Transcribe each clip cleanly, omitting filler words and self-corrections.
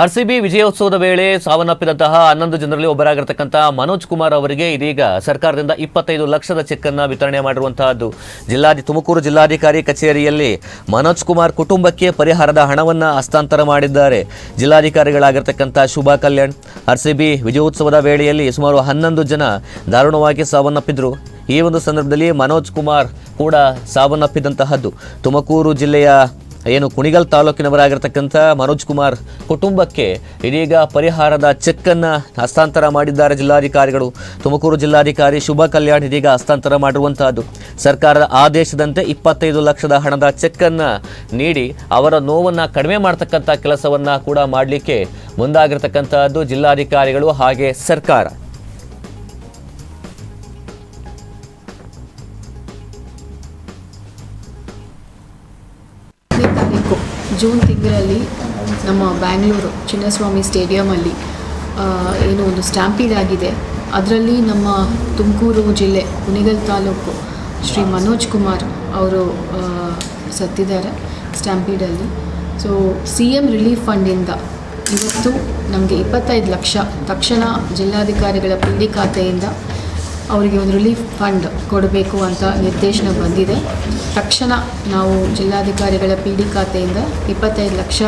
RCB ವಿಜಯೋತ್ಸವದ ವೇಳೆ ಸಾವನ್ನಪ್ಪಿದಂತಹ 11 ಜನರಲ್ಲಿ ಒಬ್ಬರಾಗಿರತಕ್ಕಂಥ ಮನೋಜ್ ಕುಮಾರ್ ಅವರಿಗೆ ಇದೀಗ ಸರ್ಕಾರದಿಂದ 25 ಲಕ್ಷದ ಚೆಕ್ ಅನ್ನು ವಿತರಣೆ ಮಾಡಿರುವಂತಹದ್ದು. ತುಮಕೂರು ಜಿಲ್ಲಾಧಿಕಾರಿ ಕಚೇರಿಯಲ್ಲಿ ಮನೋಜ್ ಕುಮಾರ್ ಕುಟುಂಬಕ್ಕೆ ಪರಿಹಾರದ ಹಣವನ್ನು ಹಸ್ತಾಂತರ ಮಾಡಿದ್ದಾರೆ. ಜಿಲ್ಲಾಧಿಕಾರಿಗಳಾಗಿರತಕ್ಕಂಥ ಶುಭಾ ಕಲ್ಯಾಣ್ ಆರ್ಸಿಬಿ ವಿಜಯೋತ್ಸವದ ವೇಳೆಯಲ್ಲಿ ಸುಮಾರು 11 ಜನ ದಾರುಣವಾಗಿ ಸಾವನ್ನಪ್ಪಿದ್ರು. ಈ ಒಂದು ಸಂದರ್ಭದಲ್ಲಿ ಮನೋಜ್ ಕುಮಾರ್ ಕೂಡ ಸಾವನ್ನಪ್ಪಿದಂತಹದ್ದು. ತುಮಕೂರು ಜಿಲ್ಲೆಯ ಕುಣಿಗಲ್ ತಾಲೂಕಿನವರಾಗಿರ್ತಕ್ಕಂಥ ಮನೋಜ್ ಕುಮಾರ್ ಕುಟುಂಬಕ್ಕೆ ಇದೀಗ ಪರಿಹಾರದ ಚೆಕ್ ಅನ್ನು ಹಸ್ತಾಂತರ ಮಾಡಿದ್ದಾರೆ ಜಿಲ್ಲಾಧಿಕಾರಿಗಳು. ತುಮಕೂರು ಜಿಲ್ಲಾಧಿಕಾರಿ ಶುಭಾ ಕಲ್ಯಾಣ್ ಇದೀಗ ಹಸ್ತಾಂತರ ಮಾಡಿರುವಂತಹದ್ದು. ಸರ್ಕಾರದ ಆದೇಶದಂತೆ 25 ಲಕ್ಷದ ಹಣದ ಚೆಕ್ ಅನ್ನು ನೀಡಿ ಅವರ ನೋವನ್ನು ಕಡಿಮೆ ಮಾಡತಕ್ಕಂಥ ಕೆಲಸವನ್ನ ಕೂಡ ಮಾಡಲಿಕ್ಕೆ ಮುಂದಾಗಿರ್ತಕ್ಕಂಥದ್ದು ಜಿಲ್ಲಾಧಿಕಾರಿಗಳು ಹಾಗೆ ಸರ್ಕಾರ. ತಾರೀಕು ಜೂನ್ ತಿಂಗಳಲ್ಲಿ ನಮ್ಮ ಬ್ಯಾಂಗ್ಳೂರು ಚಿನ್ನಸ್ವಾಮಿ ಸ್ಟೇಡಿಯಮಲ್ಲಿ ಒಂದು ಸ್ಟ್ಯಾಂಪೀಡ್ ಆಗಿದೆ. ಅದರಲ್ಲಿ ನಮ್ಮ ತುಮಕೂರು ಜಿಲ್ಲೆ ಕುಣಿಗಲ್ ತಾಲೂಕು ಶ್ರೀ ಮನೋಜ್ ಕುಮಾರ್ ಅವರು ಸತ್ತಿದ್ದಾರೆ ಸ್ಟ್ಯಾಂಪೀಡಲ್ಲಿ. ಸೊ CM ರಿಲೀಫ್ ಫಂಡಿಂದ ಇವತ್ತು ನಮಗೆ 25 ಲಕ್ಷ ತಕ್ಷಣ ಜಿಲ್ಲಾಧಿಕಾರಿಗಳ PD ಖಾತೆಯಿಂದ ಅವರಿಗೆ ಒಂದು ರಿಲೀಫ್ ಫಂಡ್ ಕೊಡಬೇಕು ಅಂತ ನಿರ್ದೇಶನ ಬಂದಿದೆ. ತಕ್ಷಣ ನಾವು ಜಿಲ್ಲಾಧಿಕಾರಿಗಳ PD ಖಾತೆಯಿಂದ 25 ಲಕ್ಷ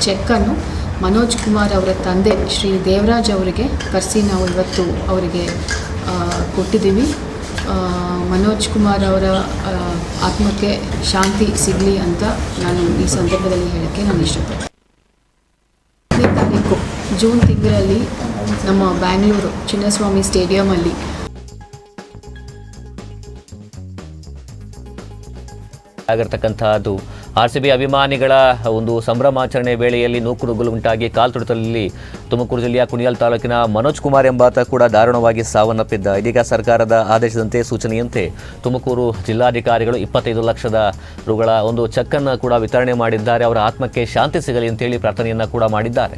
ಚೆಕ್ಕನ್ನು ಮನೋಜ್ ಕುಮಾರ್ ಅವರ ತಂದೆ ಶ್ರೀ ದೇವರಾಜ್ ಅವರಿಗೆ ಕರೆಸಿ ನಾವು ಇವತ್ತು ಅವರಿಗೆ ಕೊಟ್ಟಿದ್ದೀವಿ. ಮನೋಜ್ ಕುಮಾರ್ ಅವರ ಆತ್ಮಕ್ಕೆ ಶಾಂತಿ ಸಿಗಲಿ ಅಂತ ನಾನು ಈ ಸಂದರ್ಭದಲ್ಲಿ ಹೇಳೋಕ್ಕೆ ನಾನು ಇಷ್ಟಪಡ್ತೀನಿ. ತಾರೀಕು ಜೂನ್ ತಿಂಗಳಲ್ಲಿ ನಮ್ಮ ಬ್ಯಾಂಗ್ಳೂರು ಚಿನ್ನಸ್ವಾಮಿ ಸ್ಟೇಡಿಯಮಲ್ಲಿ ಆಗಿರ್ತಕ್ಕಂಥದ್ದು ಆರ್ಸಿಬಿ ಅಭಿಮಾನಿಗಳ ಒಂದು ಸಂಭ್ರಮಾಚರಣೆ ವೇಳೆಯಲ್ಲಿ ನೂಕುನುಗ್ಗಲುಂಟಾಗಿ ಕಾಲ್ತುಳಿತದಲ್ಲಿ ತುಮಕೂರು ಜಿಲ್ಲೆಯ ಕುಣಿಗಲ್ ತಾಲೂಕಿನ ಮನೋಜ್ ಕುಮಾರ್ ಎಂಬಾತ ಕೂಡ ದಾರುಣವಾಗಿ ಸಾವನ್ನಪ್ಪಿದ್ದ. ಇದೀಗ ಸರ್ಕಾರದ ಆದೇಶದಂತೆ ಸೂಚನೆಯಂತೆ ತುಮಕೂರು ಜಿಲ್ಲಾಧಿಕಾರಿಗಳು 25 ಲಕ್ಷದ ರುಗಳ ಒಂದು ಚೆಕ್ ಅನ್ನು ಕೂಡ ವಿತರಣೆ ಮಾಡಿದ್ದಾರೆ. ಅವರ ಆತ್ಮಕ್ಕೆ ಶಾಂತಿ ಸಿಗಲಿ ಅಂತೇಳಿ ಪ್ರಾರ್ಥನೆಯನ್ನ ಕೂಡ ಮಾಡಿದ್ದಾರೆ.